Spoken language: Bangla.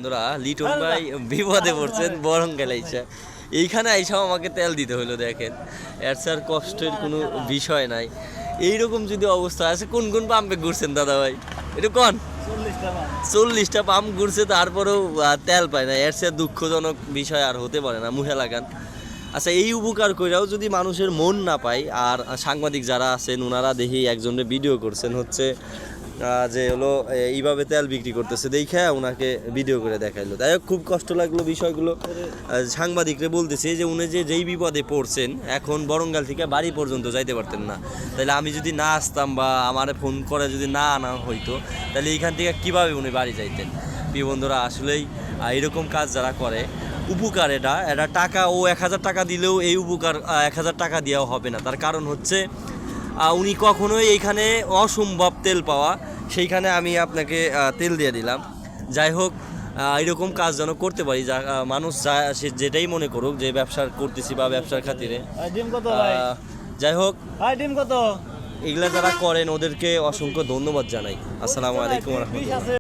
বন্ধুরা, লিটন ভাই বিপদে পড়ছেন বরঙ্গাল আইসা, এইখানে আইসাও আমাকে তেল দিতে হলো। দেখেন, এর স্যার কষ্টের কোনো বিষয় নাই। এইরকম যদি অবস্থা আছে, কোন কোন পাম্পে ঘুরছেন দাদা ভাই এটা কন? 40টা পাম্প ঘুরছে, তারপরেও তেল পায় না। এর স্যার দুঃখজনক বিষয় আর হতে পারে না, মুহে লাগান। আচ্ছা, এই উপকার কইরাও যদি মানুষের মন না পায়, আর সাংবাদিক যারা আছেন ওনারা দেখি একজনের ভিডিও করছেন হচ্ছে যে হলো এইভাবে তেল বিক্রি করতেছে, দেখে ওনাকে ভিডিও করে দেখাইলো। তাই হোক, খুব কষ্ট লাগলো বিষয়গুলো। সাংবাদিকরে বলতেছে যে উনি যেই বিপদে পড়ছেন, এখন বরঙ্গাল থেকে বাড়ি পর্যন্ত যাইতে পারতেন না। তাহলে আমি যদি না আসতাম বা আমার ফোন করে যদি না আনা হইতো, তাহলে এইখান থেকে কীভাবে উনি বাড়ি যাইতেন? প্রিয় বন্ধুরা, আসলেই এরকম কাজ যারা করে, উপকার এটা টাকা, ও 1000 টাকা দিলেও এই উপকার 1000 টাকা দেওয়া হবে না। তার কারণ হচ্ছে উনি কখনোই এইখানে অসম্ভব তেল পাওয়া, সেইখানে আমি আপনাকে তেল দিয়ে দিলাম। যাই হোক, এরকম কাজ যেন করতে পারি, যা মানুষ যা সে যেটাই মনে করুক যে ব্যবসা করতেছি বা ব্যবসার খাতিরে। যাই হোক, এগুলা যারা করেন ওদেরকে অসংখ্য ধন্যবাদ জানাই। আসসালামু আলাইকুম ওয়া রাহমাতুল্লাহ।